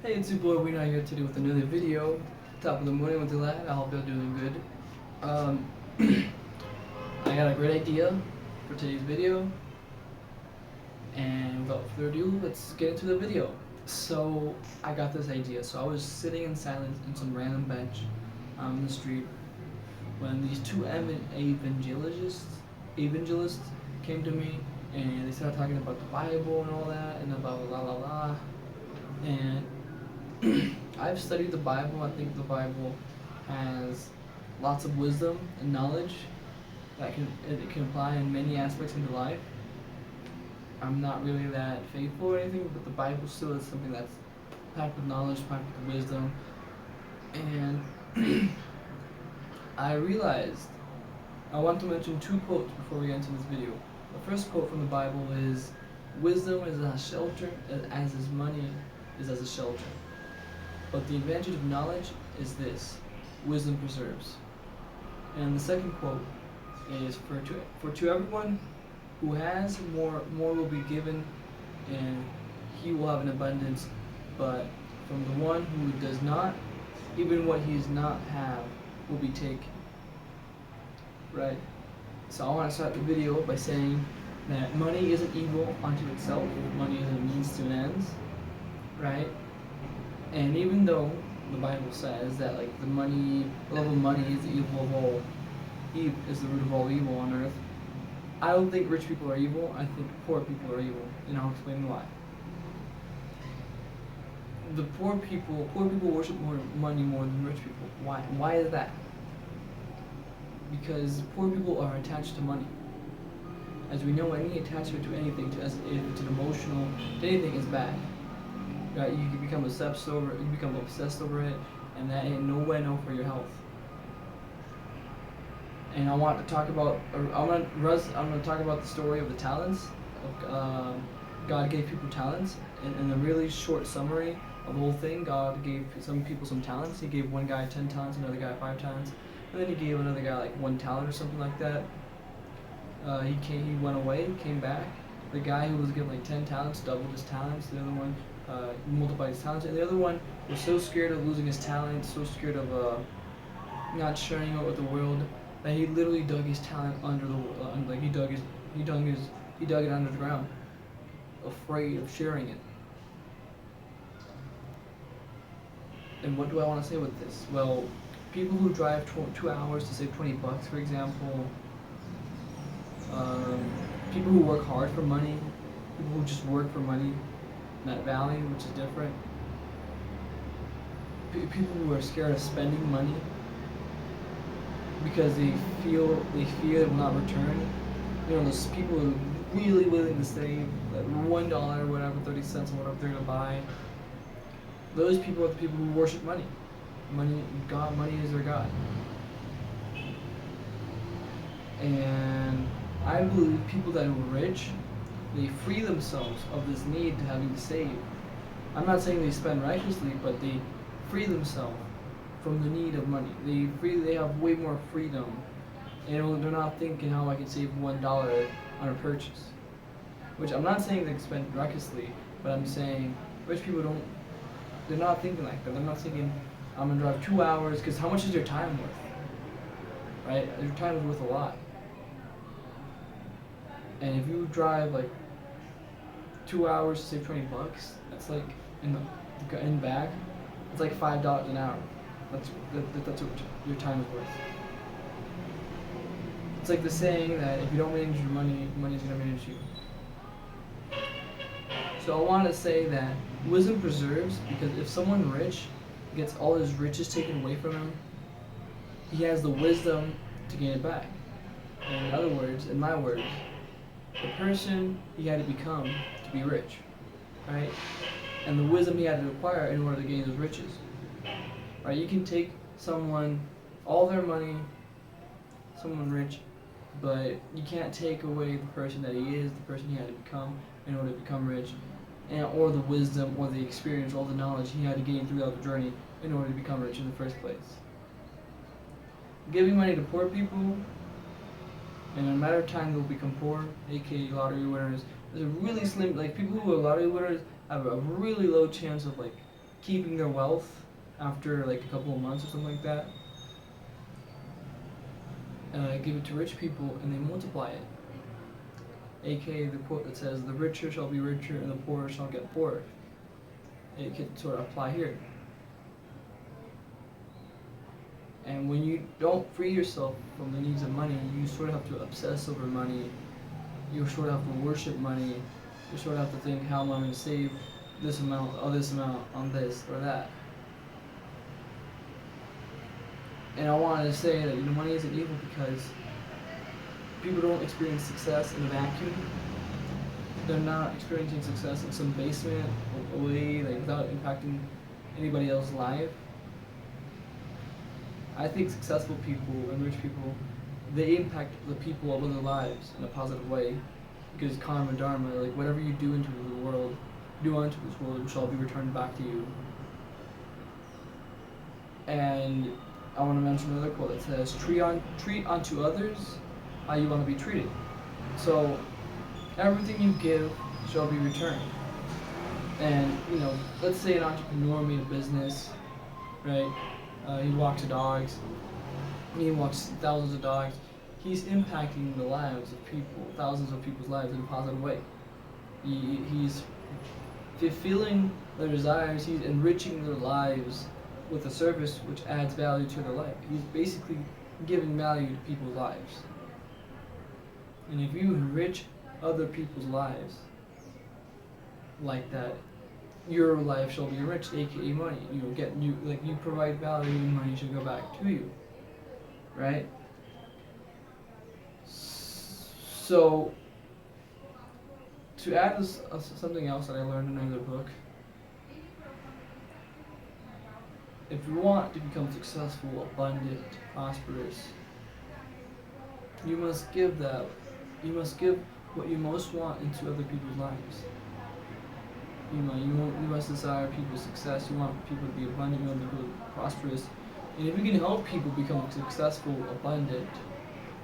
Hey, it's your boy Weena here today with another video. Top of the morning with the lad. I hope you're doing good. Um, I got a great idea for today's video, and without further ado, let's get into the video. So I got this idea. So I was sitting in silence in some random bench in the street when these two evangelists came to me, and they started talking about the Bible and all that, and about la la la, and I've studied the Bible. I think the Bible has lots of wisdom and knowledge that it can apply in many aspects into life. I'm not really that faithful or anything, but the Bible still is something that's packed with knowledge, packed with wisdom. And I realized I want to mention two quotes before we get into this video. The first quote from the Bible is, "Wisdom is a shelter as is money is as a shelter. But the advantage of knowledge is this: wisdom preserves." And the second quote is, for to everyone who has, more will be given, and he will have an abundance. But from the one who does not, even what he does not have will be taken. Right? So I want to start the video by saying that money isn't evil unto itself. Money is a means to an ends. Right? And even though the Bible says that like the love of money is the evil of all, is the root of all evil on earth, I don't think rich people are evil. I think poor people are evil, and I'll explain why. The poor people worship more money more than rich people. Why? Why is that? Because poor people are attached to money. As we know, any attachment to anything, if it's an emotional, to anything, is bad. Right? You can become obsessed over it, and that ain't no bueno for your health. And I want to talk about the story of the talents. God gave people talents, and in a really short summary of the whole thing, God gave some people some talents. He gave one guy 10 talents, another guy 5 talents, and then he gave another guy like 1 talent or something like that. He went away, came back. The guy who was given like 10 talents doubled his talents. The other one multiplied his talents, and the other one was so scared of losing his talent, so scared of not sharing it with the world, that he literally dug his talent under the he dug it under the ground, afraid of sharing it. And what do I want to say with this? Well, people who drive 2 hours to save $20, for example, people who work hard for money, people who just work for money, not value, which is different. People who are scared of spending money because they fear it will not return. You know, those people who are really willing to save like $1 or whatever, 30 cents or whatever they're gonna buy. Those people are the people who worship money. Money is their God. And I believe people that are rich, they free themselves of this need to having to save. I'm not saying they spend recklessly, but they free themselves from the need of money. They have way more freedom, and they're not thinking how I can save $1 on a purchase. Which I'm not saying they spend recklessly, but I'm saying rich people don't. They're not thinking like that. They're not thinking I'm gonna drive 2 hours, because how much is your time worth? Right? Your time is worth a lot. And if you drive like 2 hours to save $20, that's like in back, it's like $5 an hour. That's what your time is worth. It's like the saying that if you don't manage your money, money's gonna manage you. So I want to say that wisdom preserves, because if someone rich gets all his riches taken away from him, he has the wisdom to gain it back. And in other words, in my words, the person he had to become to be rich, right? And the wisdom he had to acquire in order to gain those riches. Right? You can take someone, all their money, someone rich, but you can't take away the person that he is, the person he had to become in order to become rich, or the wisdom, or the experience, all the knowledge he had to gain throughout the journey in order to become rich in the first place. Giving money to poor people, and in a matter of time they'll become poor, aka lottery winners. There's a really slim, like people who are lottery winners have a really low chance of like keeping their wealth after like a couple of months or something like that. Give it to rich people and they multiply it. AKA the quote that says, "The richer shall be richer and the poorer shall get poorer." It could sort of apply here. And when you don't free yourself from the needs of money, you sort of have to obsess over money. You sort of have to worship money. You sort of have to think, how am I going to save this amount or this amount on this or that? And I wanted to say that money isn't evil because people don't experience success in a vacuum. They're not experiencing success in some basement away, like without impacting anybody else's life. I think successful people and rich people, they impact the people of other lives in a positive way, because karma dharma, like whatever you do into the world, do unto this world shall be returned back to you. And I want to mention another quote that says, treat unto others how you want to be treated. So everything you give shall be returned. And let's say an entrepreneur made a business, right? He walks dogs. He walks thousands of dogs. He's impacting the lives of people, thousands of people's lives in a positive way. He's fulfilling their desires. He's enriching their lives with a service which adds value to their life. He's basically giving value to people's lives. And if you enrich other people's lives like that, your life shall be enriched, aka money. You provide value and money should go back to you. Right? So to add this, something else that I learned in another book, if you want to become successful, abundant, prosperous, you must give that. You must give what you most want into other people's lives. You must desire people's success. You want people to be abundant. You want people to be prosperous. And if you can help people become successful, abundant,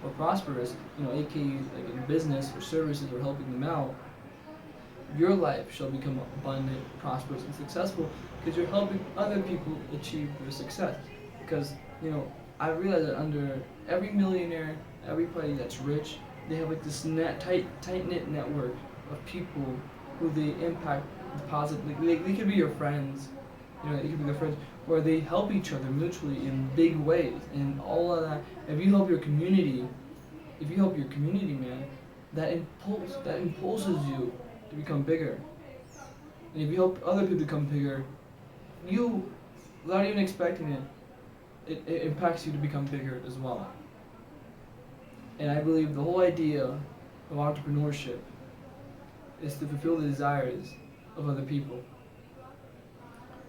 or prosperous, aka like in business or services or helping them out, your life shall become abundant, prosperous, and successful because you're helping other people achieve their success. Because I realize that under every millionaire, everybody that's rich, they have like this tight-knit network of people who they impact positively. They could be your friends, they could be their friends, where they help each other mutually in big ways. And all of that, if you help your community, man, that impulses you to become bigger. And if you help other people become bigger, you, without even expecting it, it impacts you to become bigger as well. And I believe the whole idea of entrepreneurship is to fulfill the desires of other people.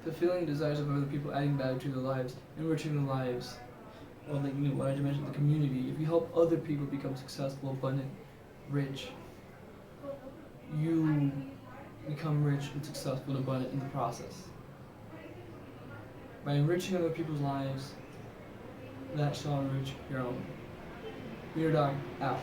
Fulfilling the desires of other people, adding value to their lives, enriching their lives. Or what I just mentioned, the community. If you help other people become successful, abundant, rich, you become rich and successful and abundant in the process. By enriching other people's lives, that shall enrich your own. Beardog out.